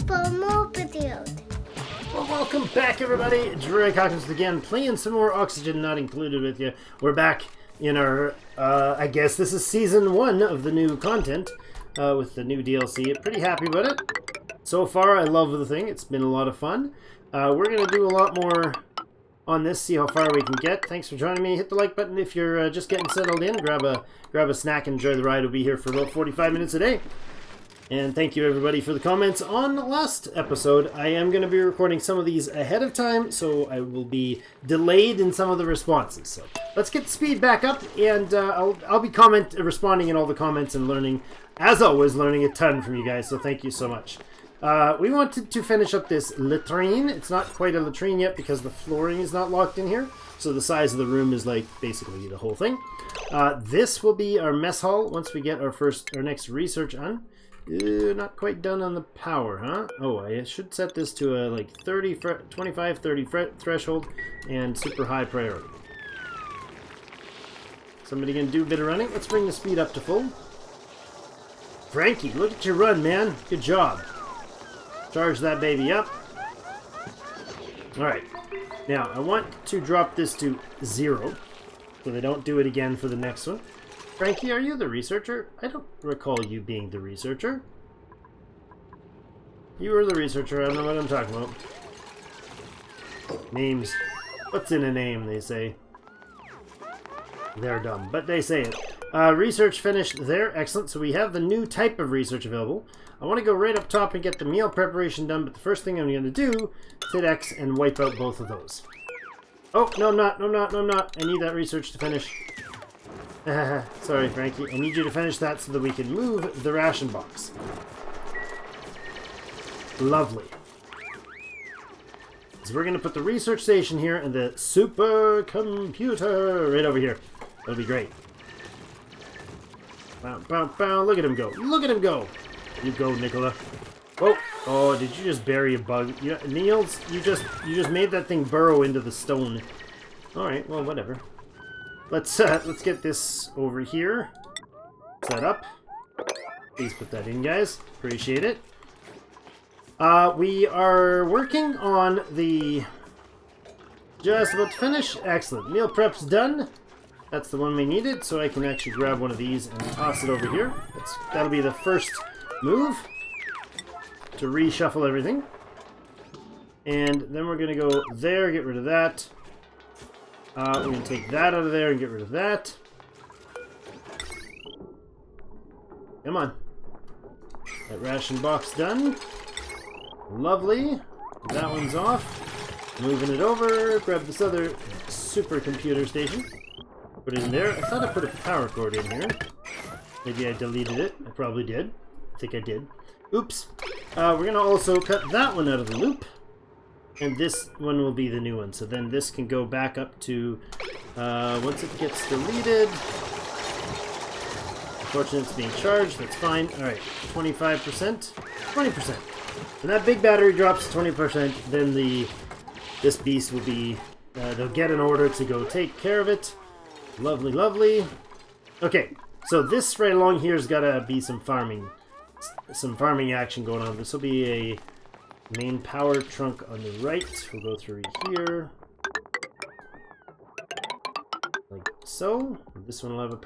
for more videos. Well, welcome back, everybody. Hawkins again, playing some more Oxygen Not Included with you. We're back in our, I guess this is Season 1 of the new content with the new DLC. Pretty happy about it. So far, I love the thing. It's been a lot of fun. We're going to do a lot more on this, see how far we can get. Thanks for joining me. Hit the like button if you're just getting settled in. Grab a snack and enjoy the ride. We'll be here for about 45 minutes a day. And thank you everybody for the comments on the last episode. I am going to be recording some of these ahead of time, so I will be delayed in some of the responses. So let's get the speed back up, and I'll be responding in all the comments and learning, as always, learning a ton from you guys. So thank you so much. We wanted to finish up this latrine. It's not quite a latrine yet because the flooring is not locked in here. So the size of the room is like basically the whole thing. This will be our mess hall once we get our next research on. Not quite done on the power, huh? Oh, I should set this to a like 25, 30 threshold and super high priority. Somebody gonna do a bit of running? Let's bring the speed up to full. Frankie, look at your run, man. Good job. Charge that baby up. Alright. Now, I want to drop this to 0 so they don't do it again for the next one. Frankie, are you the researcher? I don't recall you being the researcher. You were the researcher. I don't know what I'm talking about. Names. What's in a name, they say. They're dumb, but they say it. Research finished there. Excellent. So we have the new type of research available. I want to go right up top and get the meal preparation done, but the first thing I'm going to do is hit X and wipe out both of those. Oh, no, I'm not. No, I'm not. No, I'm not. I need that research to finish. Sorry, Frankie. I need you to finish that so that we can move the ration box. Lovely. So we're going to put the research station here and the supercomputer right over here. That'll be great. Bow, bow, bow. Look at him go. Look at him go. You go, Nicola. Oh, oh! Did you just bury a bug? Niels, you just made that thing burrow into the stone. All right. Well, whatever. Let's get this over here. Set up. Please put that in, guys. Appreciate it. We are working on the... Just about to finish. Excellent. Meal prep's done. That's the one we needed, so I can actually grab one of these and toss it over here. That'll be the first move to reshuffle everything. And then we're going to go there, get rid of that. We're going to take that out of there and get rid of that. Come on. That ration box done. Lovely. That one's off. Moving it over. Grab this other supercomputer station. Put it in there. I thought I put a power cord in here. Maybe I deleted it. I probably did. I think I did. Oops. We're going to also cut that one out of the loop. And this one will be the new one. So then this can go back up to, once it gets deleted. Unfortunately, it's being charged. That's fine. All right, 25%, 20%. When that big battery drops to 20%, then this beast will be, they'll get an order to go take care of it. Lovely, lovely. Okay, so this right along here has got to be some farming action going on. This will be a main power trunk on the right. We'll go through here. Like so. This one will have a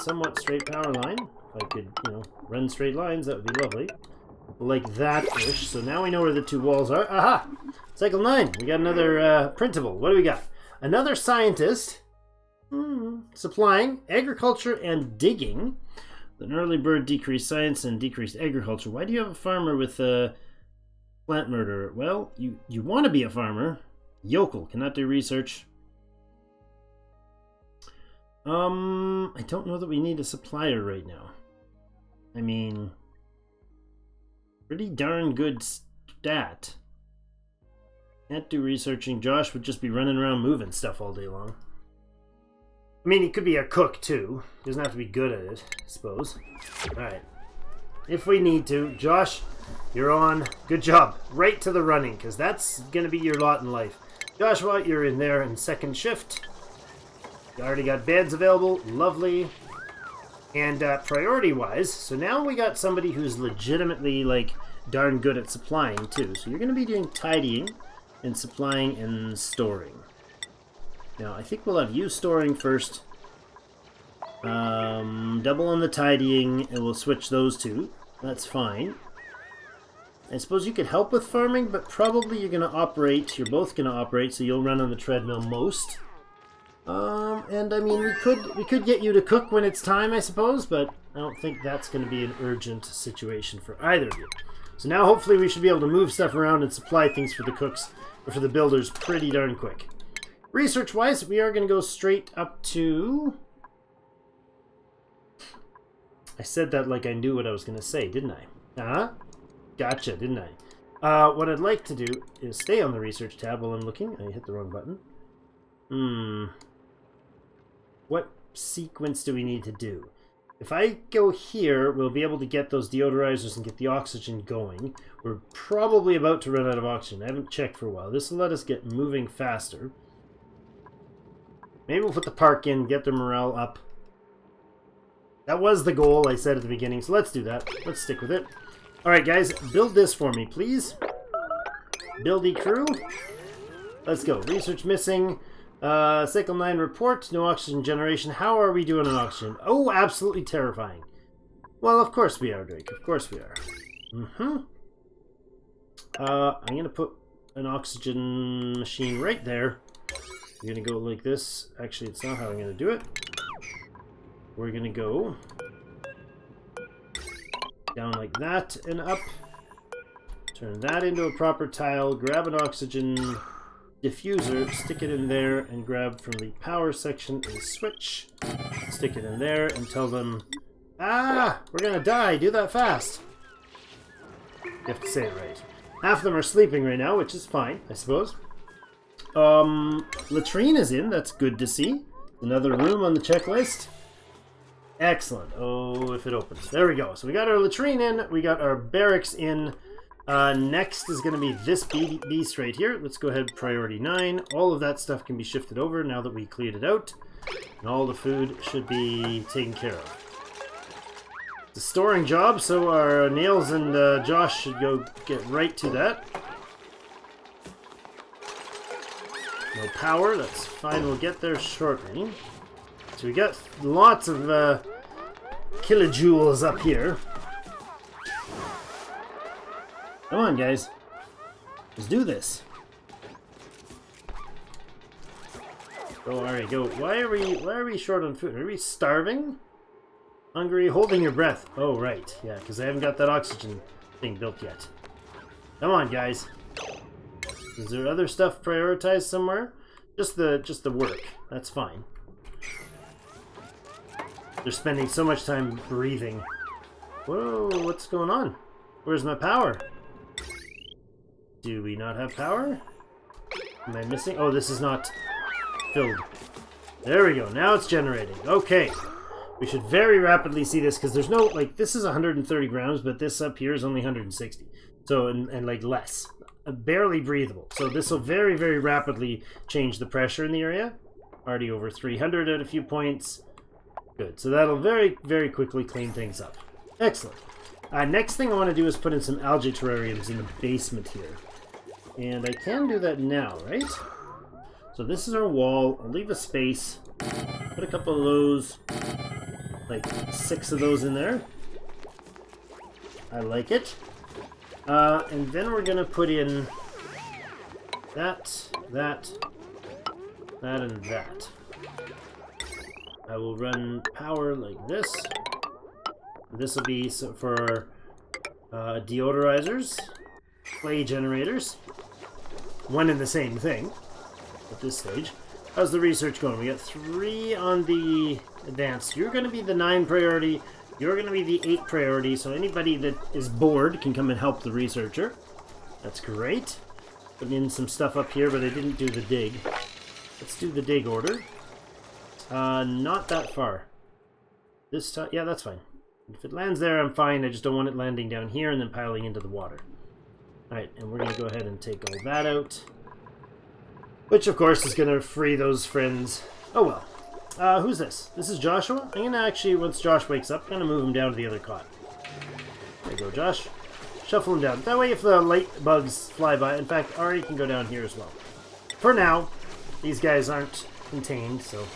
somewhat straight power line. If I could, run straight lines, that would be lovely. Like that-ish. So now we know where the two walls are. Aha! Cycle 9. We got another printable. What do we got? Another scientist supplying agriculture and digging. An early bird decreased science and decreased agriculture. Why do you have a farmer with plant murder? Well, you want to be a farmer. Yokel cannot do research. I don't know that we need a supplier right now. I mean, pretty darn good stat. Can't do researching. Josh would just be running around moving stuff all day long. I mean, he could be a cook, too. He doesn't have to be good at it, I suppose. Alright. If we need to. Josh, you're on. Good job. Right to the running, because that's going to be your lot in life. Joshua, you're in there in second shift. You already got beds available. Lovely. And priority-wise, so now we got somebody who's legitimately, like, darn good at supplying, too. So you're going to be doing tidying and supplying and storing. Now, I think we'll have you storing first. Double on the tidying, and we'll switch those two. That's fine. I suppose you could help with farming, but probably you're going to operate. You're both going to operate, so you'll run on the treadmill most. And I mean, we could get you to cook when it's time, I suppose, but I don't think that's going to be an urgent situation for either of you. So now hopefully we should be able to move stuff around and supply things for the cooks, or for the builders, pretty darn quick. Research-wise, we are going to go straight up to... I said that like I knew what I was going to say, didn't I? Uh-huh. Gotcha, didn't I? What I'd like to do is stay on the research tab while I'm looking. I hit the wrong button. What sequence do we need to do? If I go here, we'll be able to get those deodorizers and get the oxygen going. We're probably about to run out of oxygen. I haven't checked for a while. This will let us get moving faster. Maybe we'll put the park in, get their morale up. That was the goal I said at the beginning, so let's do that. Let's stick with it. Alright guys, build this for me, please. Buildy crew. Let's go. Research missing. Cycle 9 report. No oxygen generation. How are we doing on oxygen? Oh, absolutely terrifying. Well, of course we are, Drake. Of course we are. I'm going to put an oxygen machine right there. We're going to go like this. Actually, it's not how I'm going to do it. We're going to go down like that and up. Turn that into a proper tile. Grab an oxygen diffuser, stick it in there, and grab from the power section a switch. Stick it in there and tell them, ah, we're going to die. Do that fast. You have to say it right. Half of them are sleeping right now, which is fine, I suppose. Latrine is in. That's good to see. Another room on the checklist. Excellent. Oh, if it opens. There we go. So we got our latrine in. We got our barracks in. Next is going to be this beast right here. Let's go ahead, priority 9. All of that stuff can be shifted over now that we cleared it out. And all the food should be taken care of. It's a storing job, so our Nails and Josh should go get right to that. No power. That's fine. We'll get there shortly. So we got lots of kilojoules up here. Come on, guys. Let's do this. Go, Ari, go. Why are we short on food? Are we starving? Hungry? Holding your breath. Oh, right. Yeah, because I haven't got that oxygen thing built yet. Come on, guys. Is there other stuff prioritized somewhere? Just the work. That's fine. They're spending so much time breathing. Whoa, what's going on? Where's my power? Do we not have power? Am I missing? Oh, this is not filled. There we go. Now it's generating. Okay. We should very rapidly see this because there's no, like, this is 130 grams, but this up here is only 160. So, and like less. Barely breathable. So this will very, very rapidly change the pressure in the area. Already over 300 at a few points. Good. So that'll very, very quickly clean things up. Excellent. Next thing I want to do is put in some algae terrariums in the basement here. And I can do that now, right? So this is our wall. I'll leave a space. Put a couple of those, like 6 of those in there. I like it. And then we're going to put in that, and that. I will run power like this. This will be for deodorizers, clay generators. One and the same thing at this stage. How's the research going? We got 3 on the advanced. You're going to be the 9 priority. You're going to be the 8 priority. So anybody that is bored can come and help the researcher. That's great. Putting in some stuff up here, but I didn't do the dig. Let's do the dig order. Not that far. This time, yeah, that's fine. If it lands there, I'm fine. I just don't want it landing down here and then piling into the water. Alright, and we're going to go ahead and take all that out. Which, of course, is going to free those friends. Oh, well. Who's this? This is Joshua. I'm gonna actually, once Josh wakes up, I'm gonna move him down to the other cot. There you go, Josh. Shuffle him down. That way if the light bugs fly by, in fact, Ari can go down here as well. For now, these guys aren't contained, so...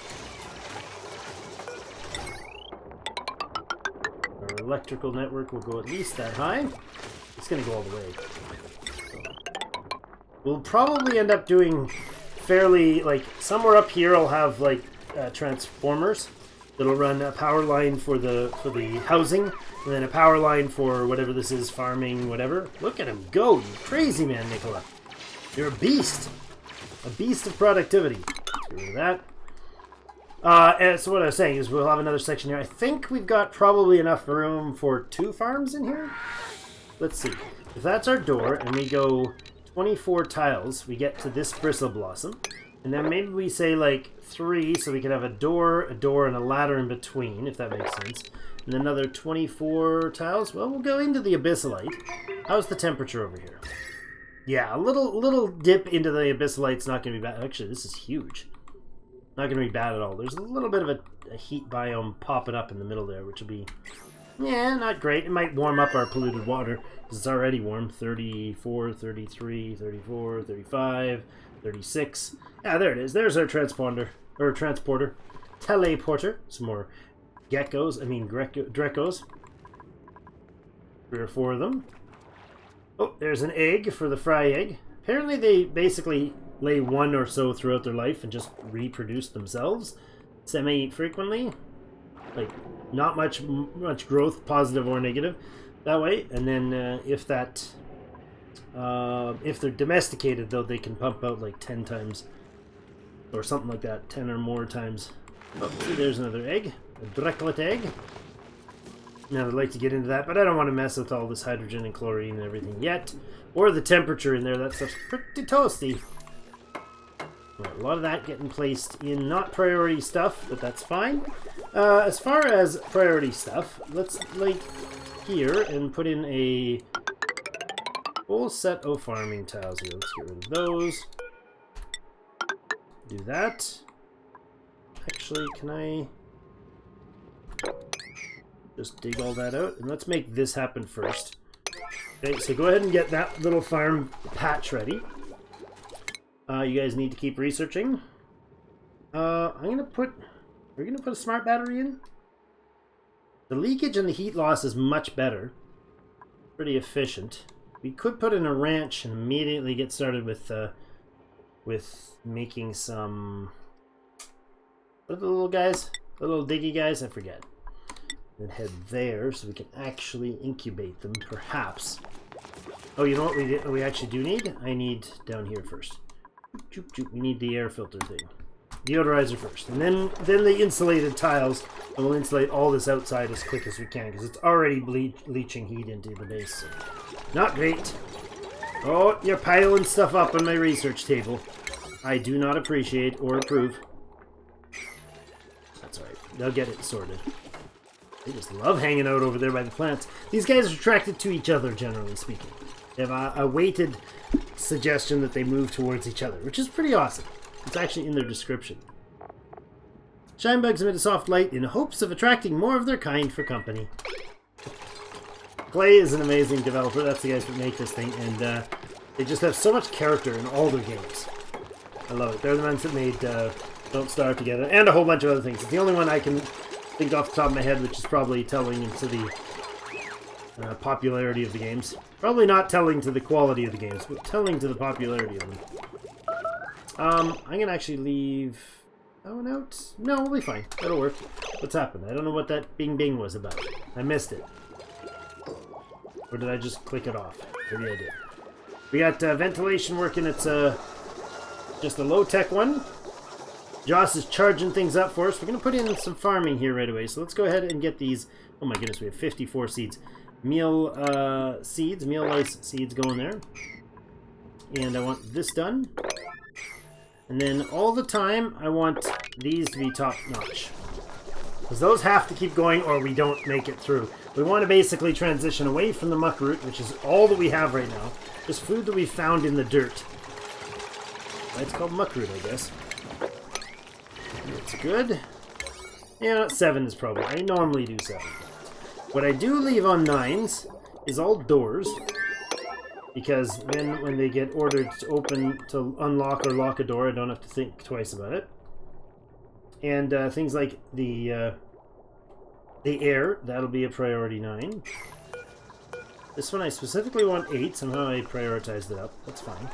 Our electrical network will go at least that high. It's gonna go all the way. We'll probably end up doing fairly, like, somewhere up here I'll have, like, transformers that'll run a power line for the housing, and then a power line for whatever this is, farming, whatever. Look at him go, you crazy man, Nicola. You're a beast. A beast of productivity. Get rid of that. And so what I was saying is we'll have another section here. I think we've got probably enough room for 2 farms in here. Let's see. If that's our door, and we go 24 tiles, we get to this bristle blossom. And then maybe we say like 3, so we can have a door, and a ladder in between, if that makes sense. And another 24 tiles. Well, we'll go into the abyssalite. How's the temperature over here? Yeah, a little dip into the abyssalite's not going to be bad. Actually, this is huge. Not going to be bad at all. There's a little bit of a heat biome popping up in the middle there, which will be, yeah, not great. It might warm up our polluted water, because it's already warm. 34, 33, 34, 35, 36. Yeah, there it is. There's our transporter. Teleporter. Some more Drecos. 3 or 4 of them. Oh, there's an egg for the fry egg. Apparently they basically lay 1 or so throughout their life and just reproduce themselves semi-frequently. Like, not much growth, positive or negative, that way. And then if they're domesticated, though, they can pump out like 10 times or something like that, 10 or more times. Oh, see, there's another egg, a Dreclet egg. Now, I'd like to get into that, but I don't want to mess with all this hydrogen and chlorine and everything yet. Or the temperature in there. That stuff's pretty toasty. Right, a lot of that getting placed in not priority stuff, but that's fine. As far as priority stuff, let's, like, here and put in a full set of farming tiles here. Let's get rid of those. Do that. Actually, can I... just dig all that out, and let's make this happen first. Okay, so go ahead and get that little farm patch ready. You guys need to keep researching. We're gonna put a smart battery in. The leakage and the heat loss is much better. Pretty efficient. We could put in a ranch and immediately get started with making some... what are the little guys? The little diggy guys? I forget. Then head there so we can actually incubate them, perhaps. Oh, you know what we actually do need? I need down here first. We need the air filter thing. Deodorizer first. And then the insulated tiles, and we'll insulate all this outside as quick as we can, because it's already leaching heat into the base. So. Not great. Oh, you're piling stuff up on my research table. I do not appreciate or approve. That's alright. They'll get it sorted. They just love hanging out over there by the plants. These guys are attracted to each other, generally speaking. They have a weighted suggestion that they move towards each other, which is pretty awesome. It's actually in their description. Shine bugs emit a soft light in hopes of attracting more of their kind for company. Clay is an amazing developer. That's the guys that make this thing, and they just have so much character in all their games. I love it. They're the ones that made Don't Starve Together, and a whole bunch of other things. It's the only one I can think off the top of my head, which is probably telling into the popularity of the games. Probably not telling to the quality of the games, but telling to the popularity of them. I'm gonna actually leave that one out. No, we'll be fine. That'll work. What's happened? I don't know what that bing bing was about. I missed it. Or did I just click it off? Maybe I did. We got ventilation working. It's just a low-tech one. Joss is charging things up for us. We're going to put in some farming here right away. So let's go ahead and get these. Oh my goodness, we have 54 seeds. Meal lice seeds going there. And I want this done. And then all the time, I want these to be top-notch. Because those have to keep going or we don't make it through. We want to basically transition away from the muckroot, which is all that we have right now. Just food that we found in the dirt. It's called muckroot, I guess. That's good. Yeah, 7 is probably. I normally do 7. What I do leave on 9s is all doors, because then when they get ordered to open, to unlock or lock a door, I don't have to think twice about it. And things like the air, that'll be a priority 9. This one I specifically want 8. Somehow I prioritized it up. That's fine.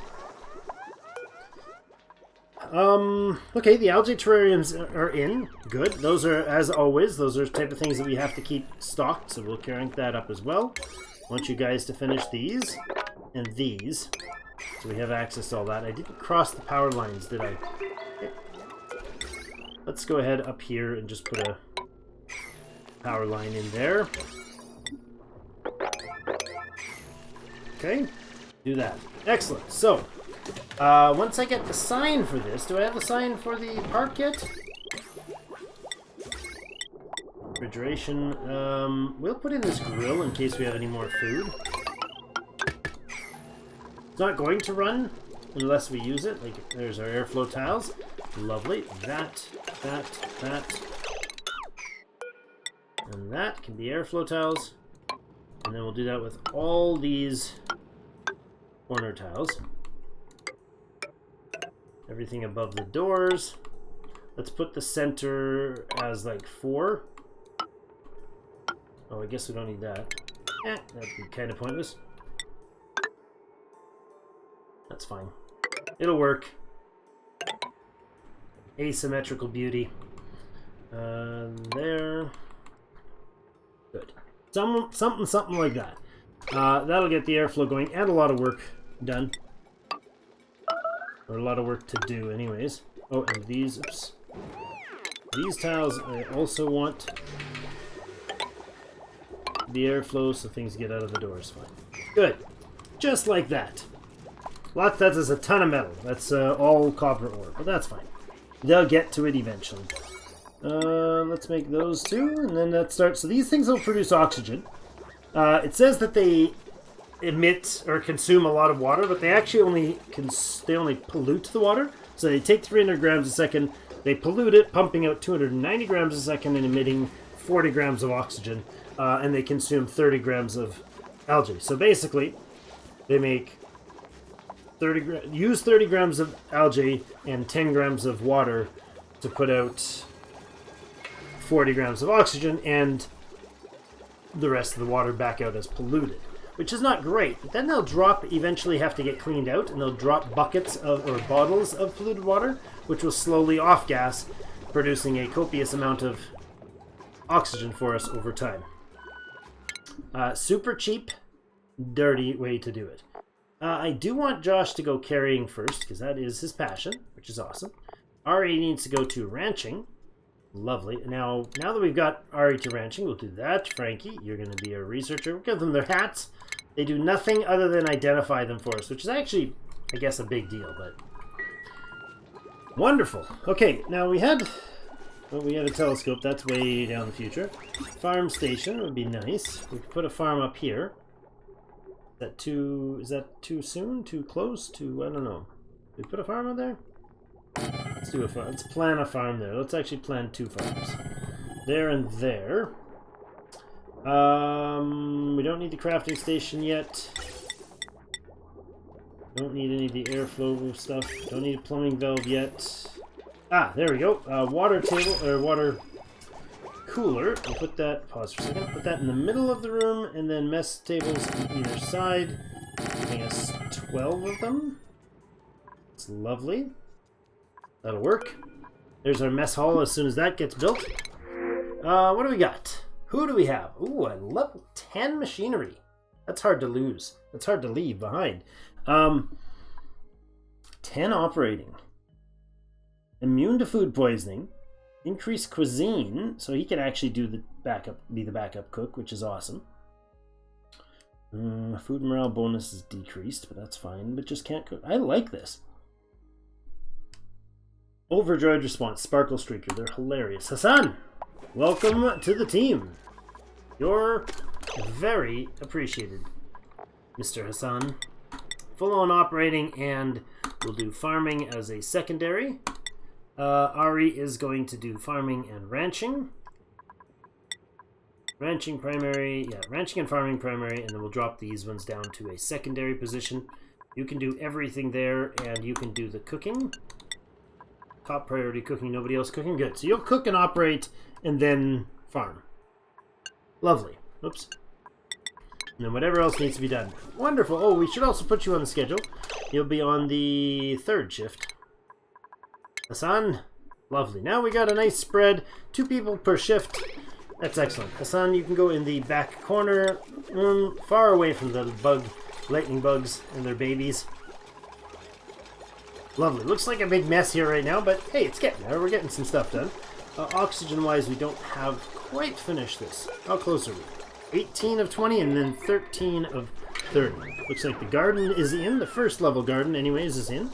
Okay, the algae terrariums are in. Good. Those are, as always, those are the type of things that we have to keep stocked, so we'll crank that up as well. I want you guys to finish these and these, so we have access to all that. I didn't cross the power lines, did I? Okay. Let's go ahead up here and just put a power line in there. Okay, do that. Excellent. So, once I get the sign for this, do I have the sign for the park yet? Refrigeration. We'll put in this grill in case we have any more food. It's not going to run unless we use it. Like, there's our airflow tiles. Lovely. That. And that can be airflow tiles. And then we'll do that with all these corner tiles. Everything above the doors. Let's put the center as like 4. Oh, I guess we don't need that. That'd be kind of pointless. That's fine. It'll work. Asymmetrical beauty. There. Good. Something like that. That'll get the airflow going and a lot of work done. Or a lot of work to do anyways. Oh, and these, oops. These tiles I also want the airflow so things get out of the doors fine. Good. Just like that. That is a ton of metal. That's all copper ore, but that's fine. They'll get to it eventually. Let's make those 2, and then that starts. So these things will produce oxygen. It says that they emit or consume a lot of water, but they actually only pollute the water. So they take 300 grams a second, they pollute it, pumping out 290 grams a second and emitting 40 grams of oxygen, and they consume 30 grams of algae. So basically, they make use 30 grams of algae and 10 grams of water to put out 40 grams of oxygen, and the rest of the water back out as polluted, which is not great. But then they'll eventually have to get cleaned out, and they'll drop buckets or bottles of polluted water, which will slowly off-gas, producing a copious amount of oxygen for us over time. Super cheap, dirty way to do it. I do want Josh to go carrying first, because that is his passion, which is awesome. Ari needs to go to ranching. Lovely. Now that we've got Ari to ranching, we'll do that. Frankie, you're going to be a researcher. We'll give them their hats. They do nothing other than identify them for us, which is actually, I guess, a big deal, but wonderful. Okay, now we had a telescope. That's way down in the future. Farm station would be nice. We could put a farm up here. Is that too soon? Too close? I don't know. Did we put a farm on there? Let's do a farm. Let's plan a farm there. Let's actually plan 2 farms. There and there. We don't need the crafting station yet. Don't need any of the airflow stuff. Don't need a plumbing valve yet. Ah, there we go. Water table, or water cooler. We'll put that, pause for a second, put that in the middle of the room, and then mess tables on either side. Giving us 12 of them. It's lovely. That'll work. There's our mess hall as soon as that gets built. What do we got? Who do we have? Ooh, a level 10 machinery. That's hard to lose. That's hard to leave behind. 10 operating. Immune to food poisoning. Increased cuisine, so he can actually do the backup, be the backup cook, which is awesome. Food morale bonus is decreased, but that's fine. But just can't cook. I like this. Overjoyed response, Sparkle Streaker. They're hilarious. Hassan, welcome to the team. You're very appreciated, Mr. Hassan. Full on operating, and we'll do farming as a secondary. Ari is going to do farming and ranching. Ranching primary, yeah, ranching and farming primary, and then we'll drop these ones down to a secondary position. You can do everything there, and you can do the cooking. Top priority cooking, nobody else cooking? Good. So you'll cook and operate, and then farm. Lovely. Oops. And then whatever else needs to be done. Wonderful. Oh, we should also put you on the schedule. You'll be on the 3rd shift. Hassan? Lovely. Now we got a nice spread. 2 people per shift. That's excellent. Hassan, you can go in the back corner, far away from the lightning bugs and their babies. Lovely. Looks like a big mess here right now, but hey, it's getting there. We're getting some stuff done. Oxygen-wise, we don't have quite finished this. How close are we? 18 of 20 and then 13 of 30. Looks like the garden is in. The first level garden, anyways, is in.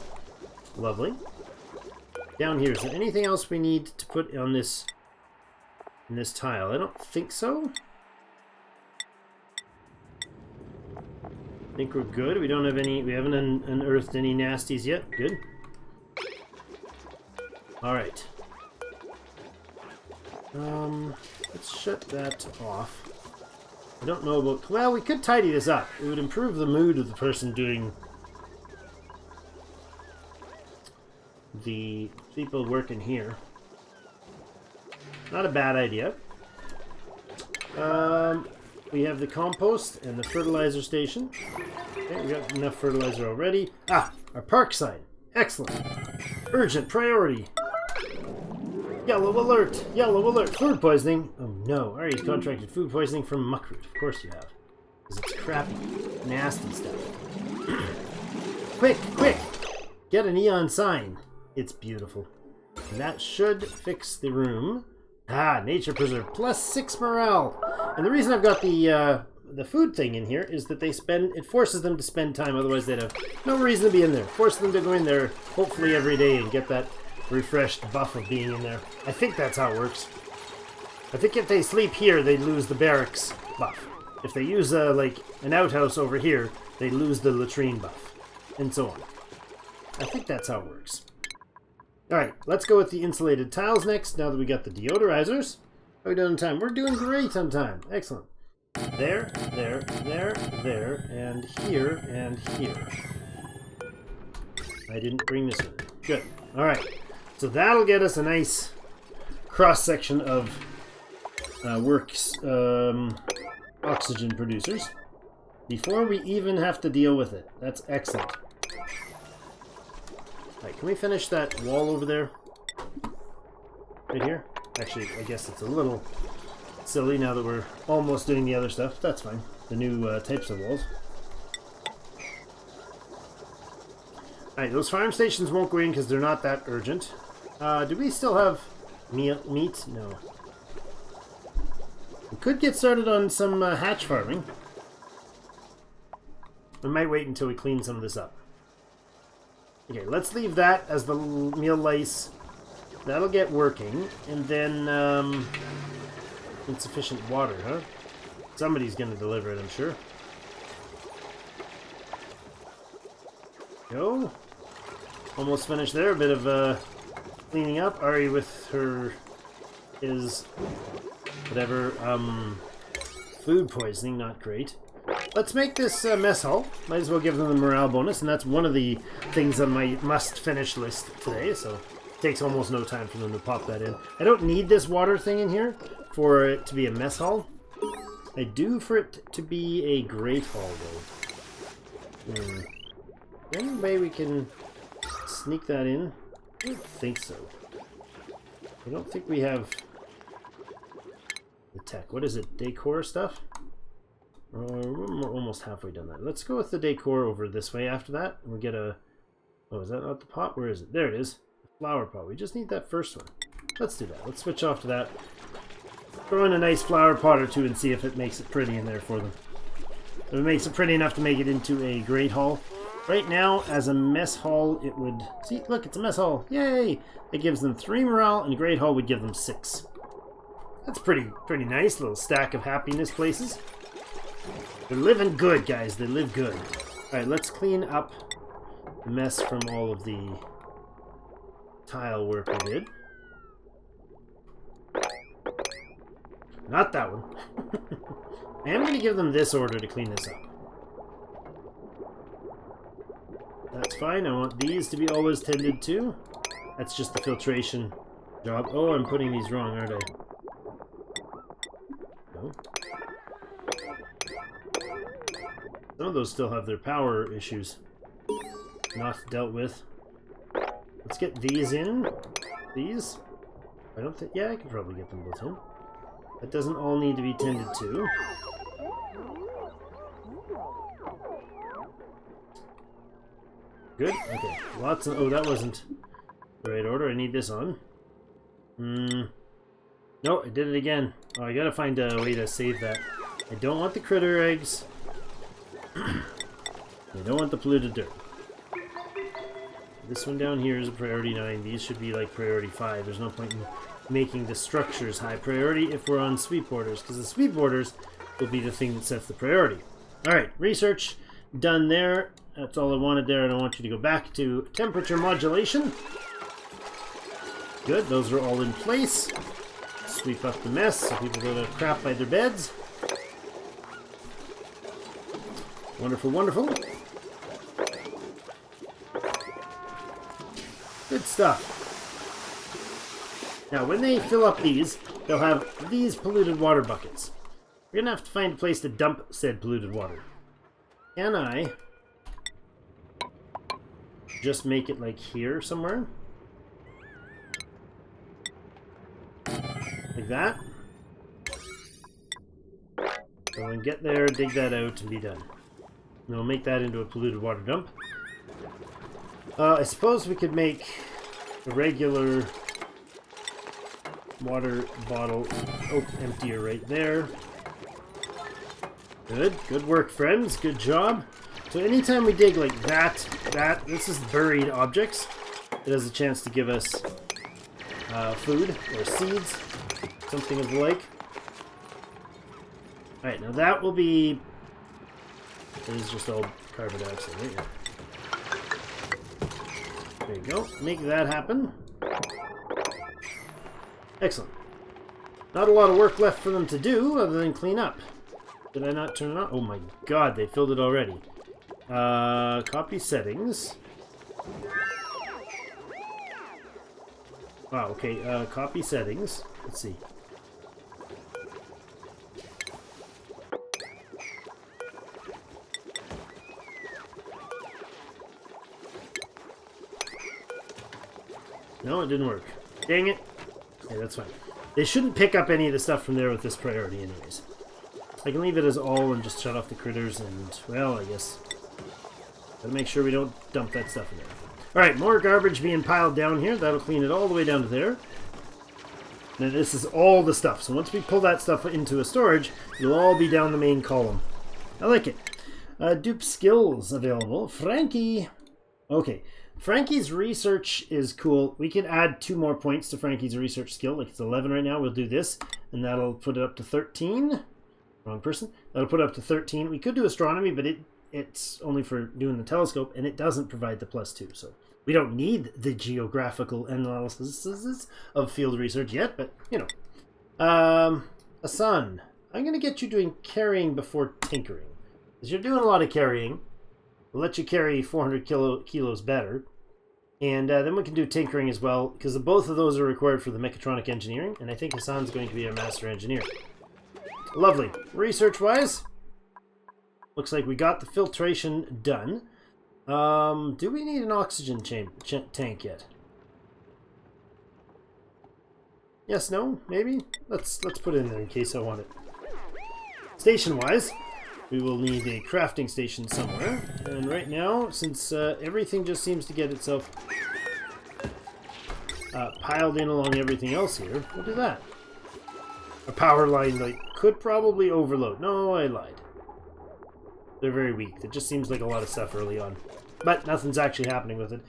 Lovely. Down here, is there anything else we need to put on this in this tile? I don't think so. I think we're good. We don't have any, we haven't unearthed any nasties yet. Good. Alright. Let's shut that off. I don't know about, well, we could tidy this up. It would improve the mood of the person doing, the people working here. Not a bad idea. We have the compost and the fertilizer station. Okay, we got enough fertilizer already. Ah, our park sign. Excellent. Urgent priority. Yellow alert! Yellow alert! Food poisoning! Oh no, Ari's contracted food poisoning from muckroot. Of course you have. Because it's crappy, nasty stuff. Quick, quick! Get a neon sign. It's beautiful. And that should fix the room. Ah, nature preserve. +6 morale. And the reason I've got the food thing in here is that it forces them to spend time, otherwise they'd have no reason to be in there. Force them to go in there, hopefully every day, and get that refreshed buff of being in there. I think that's how it works. I think if they sleep here, they lose the barracks buff. If they use like an outhouse over here, they lose the latrine buff, and so on. I think that's how it works. Alright, let's go with the insulated tiles next, now that we got the deodorizers. How are we doing on time? We're doing great on time. Excellent. There, there, there, there, and here, and here. I didn't bring this one. Good. Alright. So that'll get us a nice cross-section of works oxygen producers before we even have to deal with it. That's excellent. Alright, can we finish that wall over there? Right here? Actually, I guess it's a little silly now that we're almost doing the other stuff. That's fine. The new types of walls. Alright, those farm stations won't go in because they're not that urgent. Do we still have meat? No. We could get started on some hatch farming. We might wait until we clean some of this up. Okay, let's leave that as the meal lice. That'll get working. And then, insufficient water, huh? Somebody's going to deliver it, I'm sure. Go. Almost finished there. A bit of cleaning up. Ari with his whatever, food poisoning. Not great. Let's make this mess hall. Might as well give them the morale bonus, and that's one of the things on my must-finish list today, so it takes almost no time for them to pop that in. I don't need this water thing in here for it to be a mess hall. I do for it to be a great hall, though. Any way we can sneak that in? I don't think so. I don't think we have the tech. What is it? Decor stuff? We're almost halfway done that. Let's go with the decor over this way after that. And we get a... Oh, is that not the pot? Where is it? There it is. The flower pot. We just need that first one. Let's do that. Let's switch off to that. Throw in a nice flower pot or two and see if it makes it pretty in there for them. If it makes it pretty enough to make it into a great hall. Right now, as a mess hall, it would... See, look, it's a mess hall. Yay! It gives them 3 morale, and a great hall would give them 6. That's pretty nice. Little stack of happiness places. They're living good, guys. They live good. Alright, let's clean up the mess from all of the tile work we did. Not that one. I am going to give them this order to clean this up. That's fine. I want these to be always tended to. That's just the filtration job. Oh, I'm putting these wrong, aren't I? No. Some of those still have their power issues not dealt with. Let's get these in. These. I don't think... Yeah, I can probably get them both in. That doesn't all need to be tended to. Good? Okay. Lots of... Oh, that wasn't the right order. I need this on. No, I did it again. Oh, I gotta find a way to save that. I don't want the critter eggs. I don't want the polluted dirt. This one down here is a priority 9. These should be like priority 5. There's no point in making the structures high priority if we're on sweep borders, because the sweep borders will be the thing that sets the priority. Alright, research done there. That's all I wanted there. I don't want you to go back to temperature modulation. Good, those are all in place. Sweep up the mess so people don't have crap by their beds. Wonderful, wonderful. Good stuff. Now, when they fill up these, they'll have these polluted water buckets. We're going to have to find a place to dump said polluted water. Can I just make it like here somewhere? Like that. So then get there, dig that out, and be done. And we'll make that into a polluted water dump. I suppose we could make a regular water bottle emptier right there. Good. Good work, friends. Good job. So anytime we dig like that, this is buried objects. It has a chance to give us food or seeds, something of the like. Alright, now that will be... It is just all carbon dioxide right here. There you go. Make that happen. Excellent. Not a lot of work left for them to do other than clean up. Did I not turn it on? Oh my god, they filled it already. Copy settings. Wow, okay, copy settings. Let's see. No, it didn't work. Dang it. Okay, that's fine. They shouldn't pick up any of the stuff from there with this priority anyways. I can leave it as all and just shut off the critters and, well, I guess... Gotta make sure we don't dump that stuff in there. Alright, more garbage being piled down here. That'll clean it all the way down to there. Now this is all the stuff. So once we pull that stuff into a storage, it'll all be down the main column. I like it. Dupe skills available. Frankie! Okay. Frankie's research is cool. We can add 2 more points to Frankie's research skill. Like it's 11 right now. We'll do this, and that'll put it up to 13. Wrong person. That'll put it up to 13. We could do astronomy, but it's only for doing the telescope, and it doesn't provide the +2. So we don't need the geographical analysis of field research yet, but, you know. Hassan, I'm going to get you doing carrying before tinkering. Because you're doing a lot of carrying. We'll let you carry 400 kilos better. And then we can do tinkering as well, because both of those are required for the mechatronic engineering, and I think Hassan's going to be our master engineer. Lovely. Research-wise, looks like we got the filtration done. Do we need an oxygen tank yet? Yes, no, maybe? Let's put it in there in case I want it. Station-wise, we will need a crafting station somewhere. And right now, since everything just seems to get itself piled in along everything else here, we'll do that. A power line like could probably overload. No, I lied. They're very weak. It just seems like a lot of stuff early on. But nothing's actually happening with it.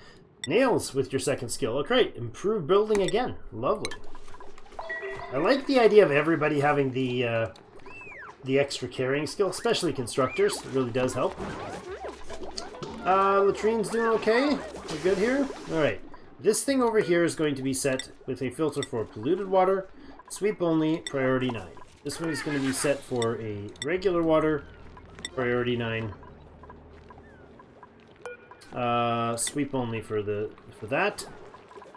Nails with your second skill. Oh, great. Improve building again. Lovely. I like the idea of everybody having the extra carrying skill, especially constructors. It really does help. Latrine's doing okay. We're good here. Alright. This thing over here is going to be set with a filter for polluted water, sweep only, priority 9. This one is going to be set for a regular water, priority 9. Sweep only for that.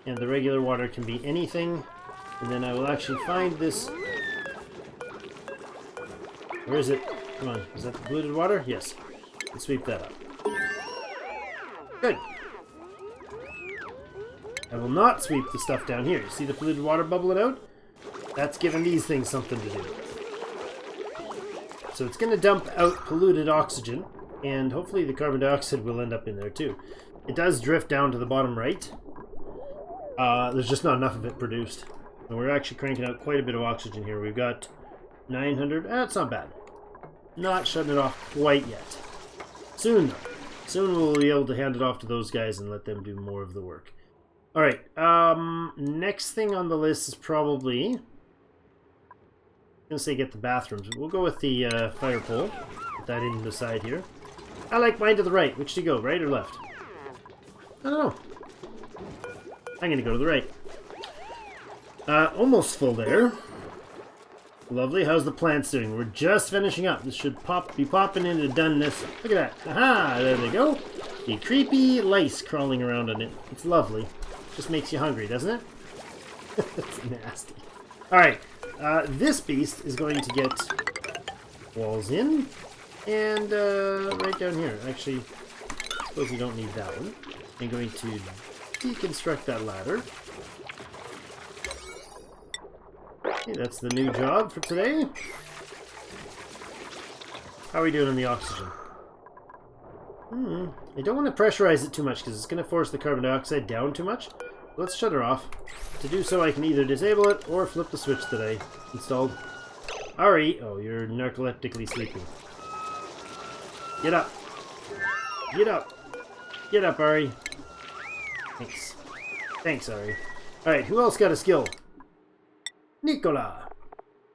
And the regular water can be anything. And then I will actually find this. Where is it? Come on. Is that the polluted water? Yes. Let's sweep that up. Good. I will not sweep the stuff down here. You see the polluted water bubbling out? That's giving these things something to do. So it's going to dump out polluted oxygen, and hopefully the carbon dioxide will end up in there too. It does drift down to the bottom right. There's just not enough of it produced. And we're actually cranking out quite a bit of oxygen here. We've got 900. That's not bad. Not shutting it off quite yet. Soon, though. Soon we'll be able to hand it off to those guys and let them do more of the work. Alright, next thing on the list is probably... I'm going to say get the bathrooms. We'll go with the fire pole. Put that in the side here. I like mine to the right. Which do you go, right or left? I don't know. I'm going to go to the right. Almost full there. Lovely. How's the plants doing? We're just finishing up. This should be popping into doneness. Look at that. Aha! There they go. The creepy lice crawling around on it. It's lovely. Just makes you hungry, doesn't it? That's nasty. Alright. This beast is going to get walls in. And right down here. Actually, I suppose you don't need that one. I'm going to deconstruct that ladder. Okay, that's the new job for today. How are we doing on the oxygen? I don't want to pressurize it too much because it's going to force the carbon dioxide down too much. Let's shut her off. To do so, I can either disable it or flip the switch that I installed. Ari! Oh, you're narcoleptically sleeping. Get up! Get up! Get up, Ari! Thanks. Thanks, Ari. Alright, who else got a skill? Nicola!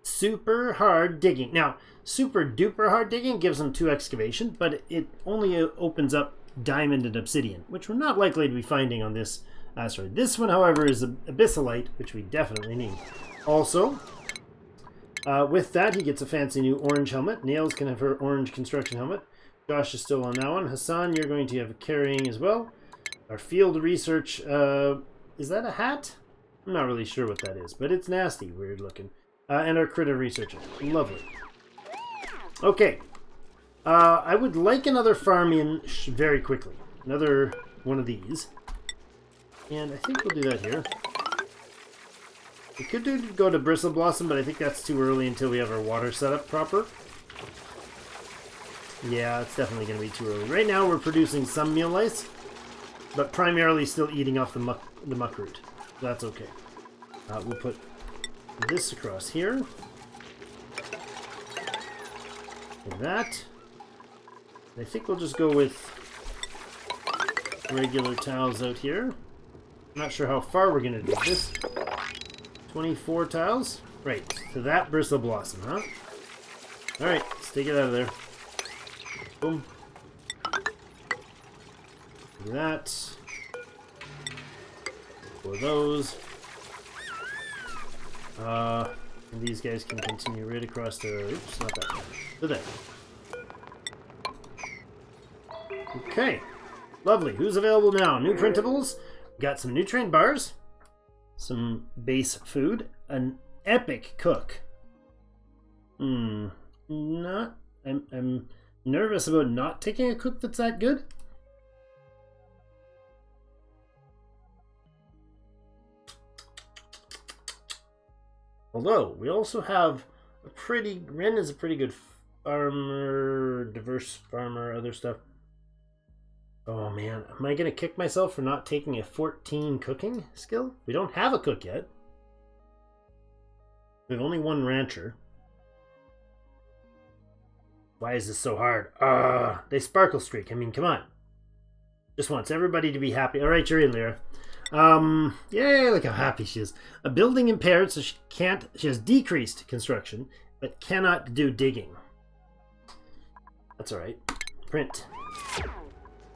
Super hard digging. Now, super duper hard digging gives them 2 excavation, but it only opens up diamond and obsidian, which we're not likely to be finding on this asteroid. This one, however, is abyssalite, which we definitely need. Also, with that, he gets a fancy new orange helmet. Nails can have her orange construction helmet. Josh is still on that one. Hassan, you're going to have a carrying as well. Our field research, is that a hat? I'm not really sure what that is, but it's nasty, weird looking. And our critter researcher. Lovely. Okay. I would like another farm in very quickly. Another one of these. And I think we'll do that here. We could go to Bristle Blossom, but I think that's too early until we have our water set up proper. Yeah, it's definitely going to be too early. Right now we're producing some meal lice, but primarily still eating off the muck root. So that's okay. We'll put this across here. Like that. I think we'll just go with regular tiles out here. I'm not sure how far we're going to do this. 24 tiles? Right, to that Bristle Blossom, huh? Alright, let's take it out of there. Boom. Do that. For those. And these guys can continue right across the... Oops, not that one. To that. Okay. Lovely. Who's available now? New printables. Got some nutrient bars. Some base food. An epic cook. I'm nervous about not taking a cook that's that good. Although, we also have a pretty... Ren is a pretty good farmer, diverse farmer, other stuff. Oh man, am I going to kick myself for not taking a 14 cooking skill? We don't have a cook yet. We have only one rancher. Why is this so hard? They sparkle streak. I mean, come on. Just wants everybody to be happy. Alright, you're in, Lyra. Yay, look how happy she is. A building impaired, so she has decreased construction, but cannot do digging. That's alright. Print.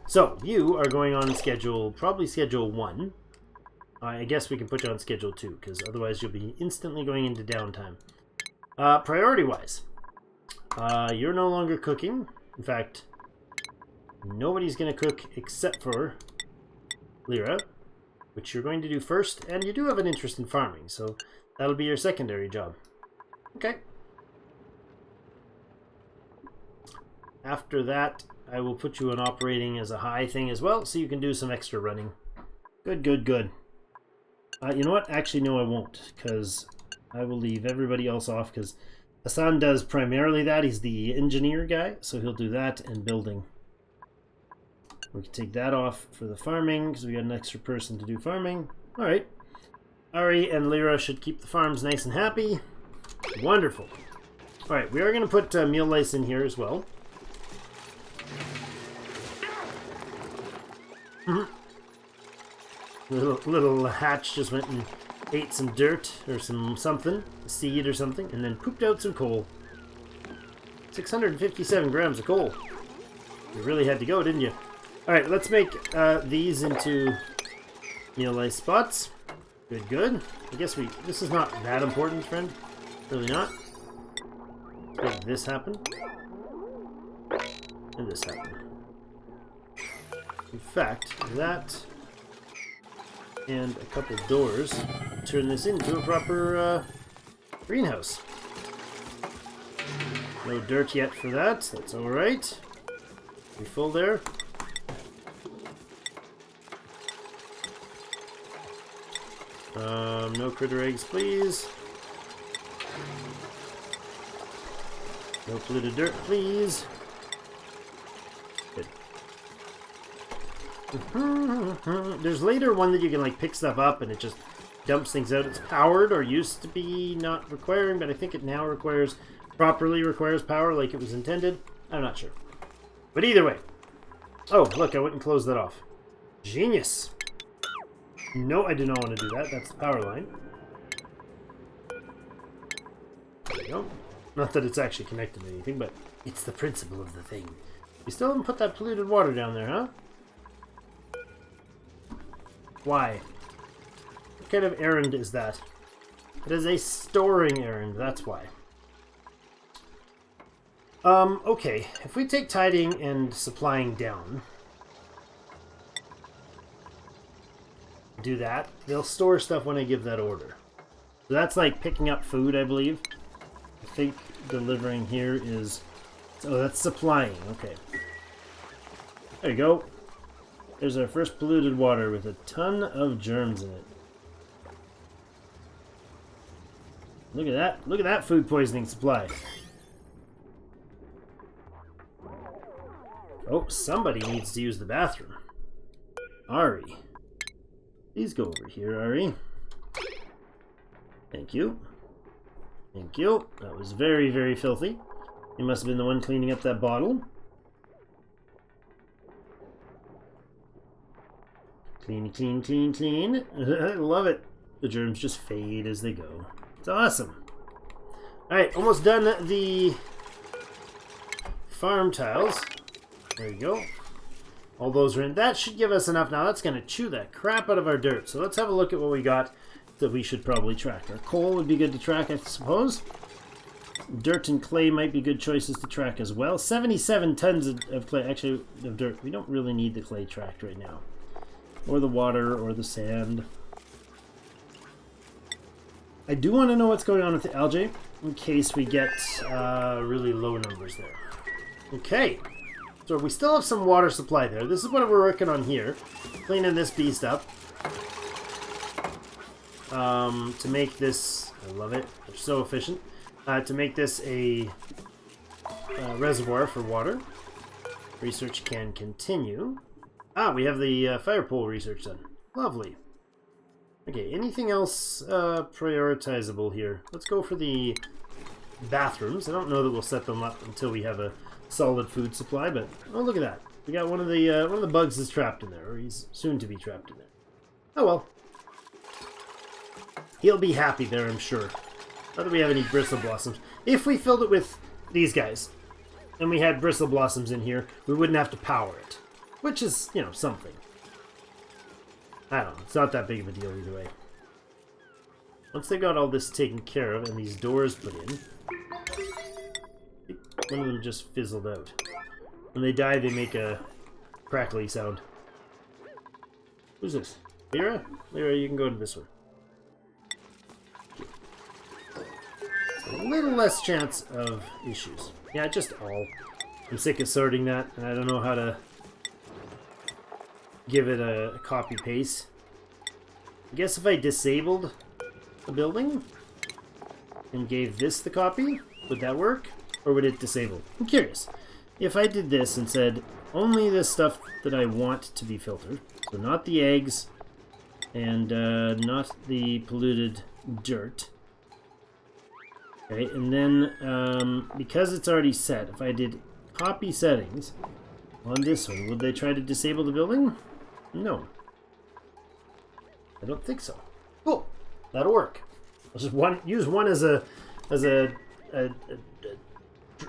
So, you are going on schedule, probably schedule 1. I guess we can put you on schedule 2, because otherwise you'll be instantly going into downtime. Priority-wise, you're no longer cooking. In fact, nobody's going to cook except for Lyra, which you're going to do first, and you do have an interest in farming, so that'll be your secondary job. Okay. After that, I will put you on operating as a high thing as well, so you can do some extra running. Good, good, good. You know what? Actually, no, I won't, because I will leave everybody else off, because Hassan does primarily that. He's the engineer guy, so he'll do that and building. We can take that off for the farming, because we got an extra person to do farming. Alright. Ari and Lyra should keep the farms nice and happy. Wonderful. Alright, we are going to put meal lice in here as well. Little hatch just went and ate some dirt or something, a seed or something, and then pooped out some coal. 657 grams of coal. You really had to go, didn't you? Alright, let's make these into meal lice spots. Good, good. I guess this is not that important, friend. Really not. Let's make this happen. And this happen. In fact, that and a couple doors turn this into a proper greenhouse. No dirt yet for that. That's alright. We full there? No critter eggs, please. No polluted dirt, please. Good. There's later one that you can like pick stuff up and it just dumps things out. It's powered, or used to be not requiring, but I think it now properly requires power like it was intended. I'm not sure. But either way. Oh, look, I went and closed that off. Genius. No, I do not want to do that. That's the power line. There we go. Not that it's actually connected to anything, but it's the principle of the thing. You still haven't put that polluted water down there, huh? Why? What kind of errand is that? It is a storing errand, that's why. Okay. If we take tidying and supplying down, do that, they'll store stuff when I give that order. So that's like picking up food, I believe. I think delivering here is... Oh, that's supplying. Okay. There you go. There's our first polluted water with a ton of germs in it. Look at that. Look at that food poisoning supply. Oh, somebody needs to use the bathroom. Ari. Please go over here, Ari. Thank you. Thank you. That was very, very filthy. You must have been the one cleaning up that bottle. Clean, clean, clean, clean. I love it. The germs just fade as they go. It's awesome. Alright, almost done the farm tiles. There you go. All those are in. That should give us enough. Now that's going to chew that crap out of our dirt. So let's have a look at what we got that we should probably track. Our coal would be good to track, I suppose. Dirt and clay might be good choices to track as well. 77 tons of clay, actually, of dirt. We don't really need the clay tracked right now. Or the water, or the sand. I do want to know what's going on with the algae, in case we get really low numbers there. Okay. So we still have some water supply there. This is what we're working on here. Cleaning this beast up. To make this... I love it. They're so efficient. To make this a reservoir for water. Research can continue. Ah, we have the fire pole research done. Lovely. Okay, anything else prioritizable here? Let's go for the bathrooms. I don't know that we'll set them up until we have a solid food supply, but oh, look at that. We got one of the bugs is trapped in there, or he's soon to be trapped in there. Oh well. He'll be happy there, I'm sure. Not that we have any bristle blossoms. If we filled it with these guys, and we had bristle blossoms in here, we wouldn't have to power it. Which is, you know, something. I don't know. It's not that big of a deal either way. once they got all this taken care of and these doors put in, one of them just fizzled out. When they die, they make a crackly sound. Who's this? Lyra? Lyra, you can go to this one. A little less chance of issues. Yeah, just all. I'm sick of sorting that, and I don't know how to give it a copy paste. I guess if I disabled the building and gave this the copy, would that work? Or would it disable? I'm curious. If I did this and said only the stuff that I want to be filtered, so not the eggs and not the polluted dirt. Okay, and then because it's already set, if I did copy settings on this one, would they try to disable the building? No. I don't think so. Cool. That'll work. I'll just use one as a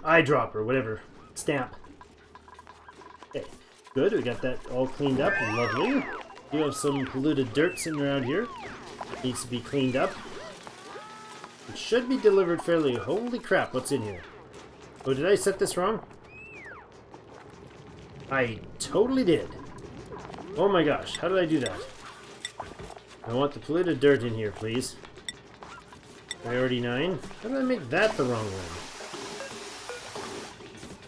eyedropper, whatever. Stamp. Okay. Good. We got that all cleaned up. Lovely. We have some polluted dirt sitting around here. Needs to be cleaned up. It should be delivered fairly. Holy crap, what's in here? Oh, did I set this wrong? I totally did. Oh my gosh, how did I do that? I want the polluted dirt in here, please. Priority 9. How did I make that the wrong one?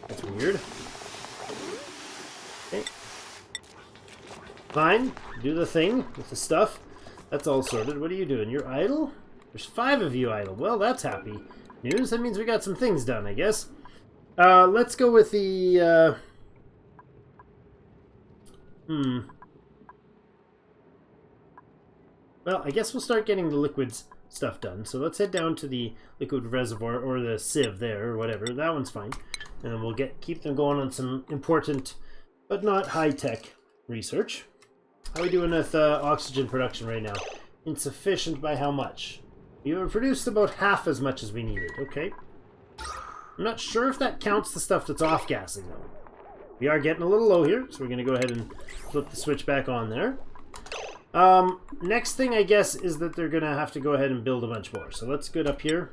That's weird. Okay. Fine. Do the thing with the stuff. That's all sorted. What are you doing? You're idle? There's 5 of you idle. Well, that's happy news. That means we got some things done, I guess. Let's go with the... Well, I guess we'll start getting the liquids stuff done. So let's head down to the liquid reservoir, or the sieve there, or whatever. That one's fine. And then we'll keep them going on some important, but not high-tech research. How are we doing with oxygen production right now? Insufficient by how much? You have produced about half as much as we needed. Okay. I'm not sure if that counts the stuff that's off-gassing, though. We are getting a little low here, so we're going to go ahead and flip the switch back on there. Next thing, I guess, is that they're going to have to go ahead and build a bunch more. So let's get up here.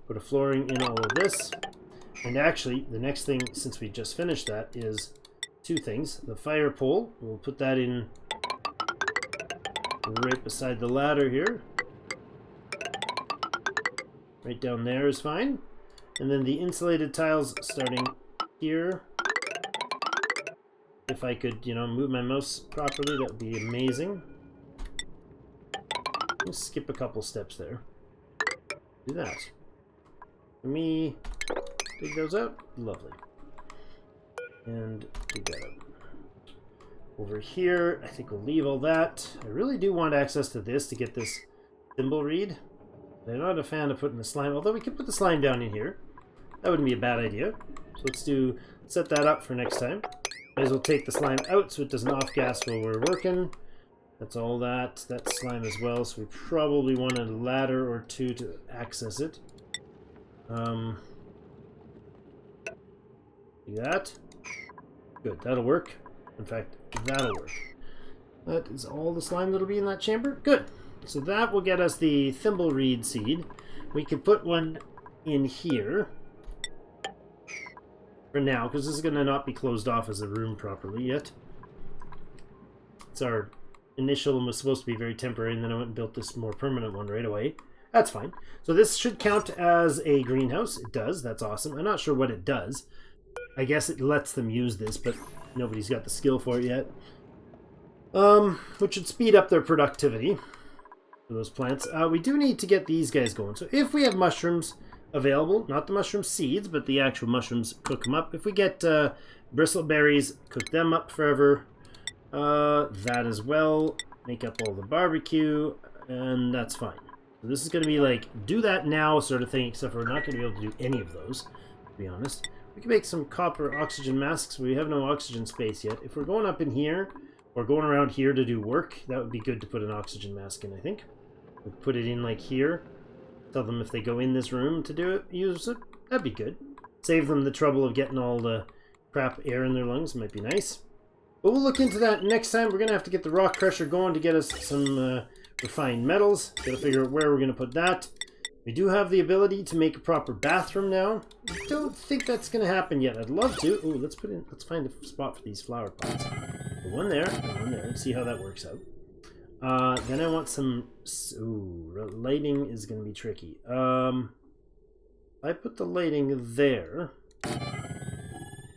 Put a flooring in all of this. And actually, the next thing, since we just finished that, is 2 things. The fire pole, we'll put that in right beside the ladder here. Right down there is fine. And then the insulated tiles starting here. If I could, you know, move my mouse properly, that would be amazing. Let's skip a couple steps there. Do that. Let me dig those out. Lovely. And dig that out. Over here, I think we'll leave all that. I really do want access to this to get this thimble read. I'm not a fan of putting the slime, although we could put the slime down in here. That wouldn't be a bad idea. So let's set that up for next time. Might as well take the slime out so it doesn't off-gas while we're working. That's all that. That's slime as well, so we probably want a ladder or 2 to access it. Do that. Good, that'll work. In fact, that'll work. That is all the slime that'll be in that chamber. Good. So that will get us the thimble reed seed. We could put one in here for now, because this is going to not be closed off as a room properly yet. It's our initial and was supposed to be very temporary, and then I went and built this more permanent one right away. That's fine. So this should count as a greenhouse. It does. That's awesome. I'm not sure what it does. I guess it lets them use this, but nobody's got the skill for it yet. Which should speed up their productivity for those plants. We do need to get these guys going. So if we have mushrooms available, not the mushroom seeds, but the actual mushrooms, cook them up. If we get bristleberries, cook them up forever. That as well. Make up all the barbecue, and that's fine. So this is going to be like, do that now sort of thing, except for we're not going to be able to do any of those, to be honest. We can make some copper oxygen masks. We have no oxygen space yet. If we're going up in here, or going around here to do work, that would be good to put an oxygen mask in, I think. We'd put it in like here. Tell them if they go in this room to do it, use it. That'd be good. Save them the trouble of getting all the crap air in their lungs. Might be nice. But we'll look into that next time. We're going to have to get the rock crusher going to get us some refined metals. Gotta figure out where we're gonna put that. We do have the ability to make a proper bathroom now. I don't think that's gonna happen yet. I'd love to. Ooh, let's find a spot for these flower pots. One there, and one there, and see how that works out. Then I want some... Ooh, lighting is gonna be tricky. I put the lighting there.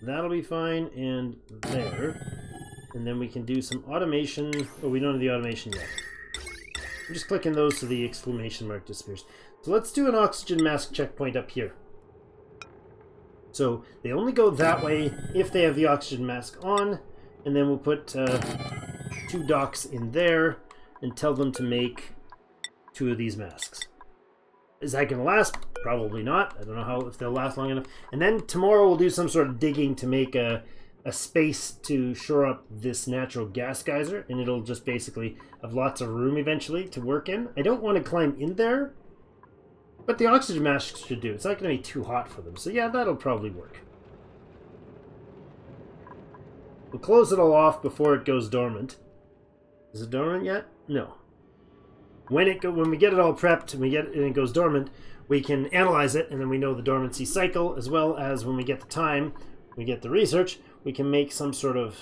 That'll be fine, and there. And then we can do some automation. Oh, we don't have the automation yet. I'm just clicking those so the exclamation mark disappears. So let's do an oxygen mask checkpoint up here. So they only go that way if they have the oxygen mask on. And then we'll put 2 docks in there and tell them to make 2 of these masks. Is that going to last? Probably not. I don't know if they'll last long enough. And then tomorrow we'll do some sort of digging to make a space to shore up this natural gas geyser. And it'll just basically have lots of room eventually to work in. I don't want to climb in there, but the oxygen masks should do. It's not going to be too hot for them. So yeah, that'll probably work. We'll close it all off before it goes dormant. Is it dormant yet? No. When we get it all prepped and it goes dormant, we can analyze it, and then we know the dormancy cycle, as well as when we get the time, we get the research, we can make some sort of...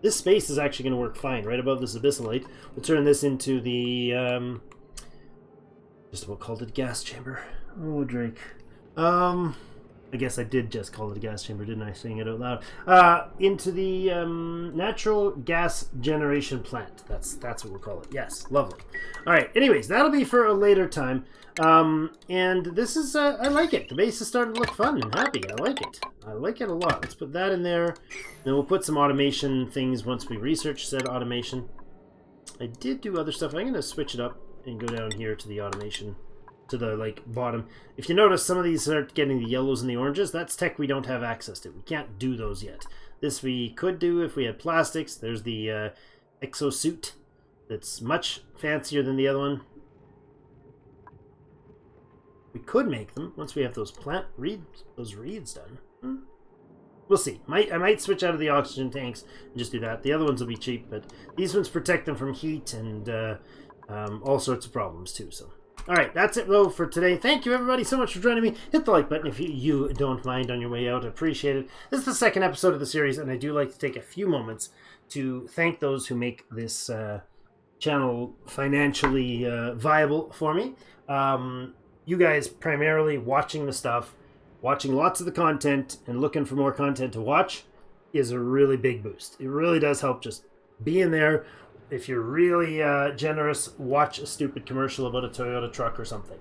This space is actually going to work fine, right above this abyssalite. We'll turn this into the... just about called it gas chamber. Oh, Drake. I guess I did just call it a gas chamber, didn't I, saying it out loud? Into the natural gas generation plant. That's what we'll call it. Yes, lovely. All right, anyways, that'll be for a later time. And this is, I like it. The base is starting to look fun and happy. I like it. I like it a lot. Let's put that in there. Then we'll put some automation things once we research said automation. I did do other stuff. I'm going to switch it up and go down here to the automation. To the bottom. If you notice, some of these start getting the yellows and the oranges. That's tech we don't have access to. We can't do those yet. This we could do if we had plastics. There's the exosuit that's much fancier than the other one. We could make them once we have those reeds done. We'll see. I might switch out of the oxygen tanks and just do that. The other ones will be cheap, but these ones protect them from heat and all sorts of problems too. So. Alright, that's it though for today. Thank you everybody so much for joining me. Hit the like button if you don't mind on your way out. I appreciate it. This is the second episode of the series, and I do like to take a few moments to thank those who make this channel financially viable for me. You guys primarily watching the stuff, watching lots of the content, and looking for more content to watch is a really big boost. It really does help just being there. If you're really generous, watch a stupid commercial about a Toyota truck or something.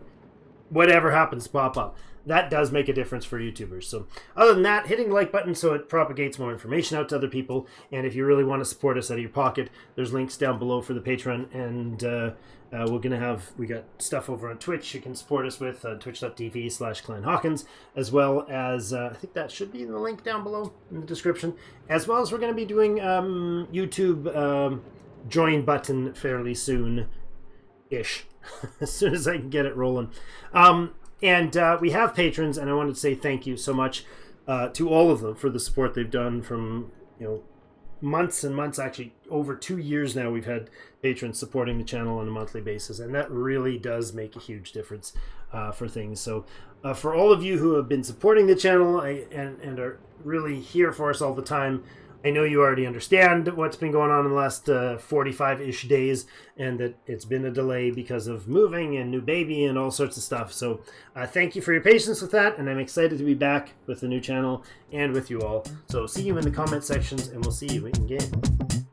Whatever happens to pop up. That does make a difference for YouTubers. So other than that, hitting the like button so it propagates more information out to other people. And if you really want to support us out of your pocket, there's links down below for the Patreon. And we got stuff over on Twitch you can support us with, twitch.tv/Clan Hawkins, as well as, I think that should be in the link down below in the description. As well as we're going to be doing YouTube... join button fairly soon-ish, as soon as I can get it rolling. We have patrons, and I wanted to say thank you so much to all of them for the support they've done from, months and months, actually over 2 years now. We've had patrons supporting the channel on a monthly basis, and that really does make a huge difference for things. So for all of you who have been supporting the channel and are really here for us all the time, I know you already understand what's been going on in the last 45-ish days, and that it's been a delay because of moving and new baby and all sorts of stuff. So thank you for your patience with that, and I'm excited to be back with the new channel and with you all. So see you in the comment sections, and we'll see you in game.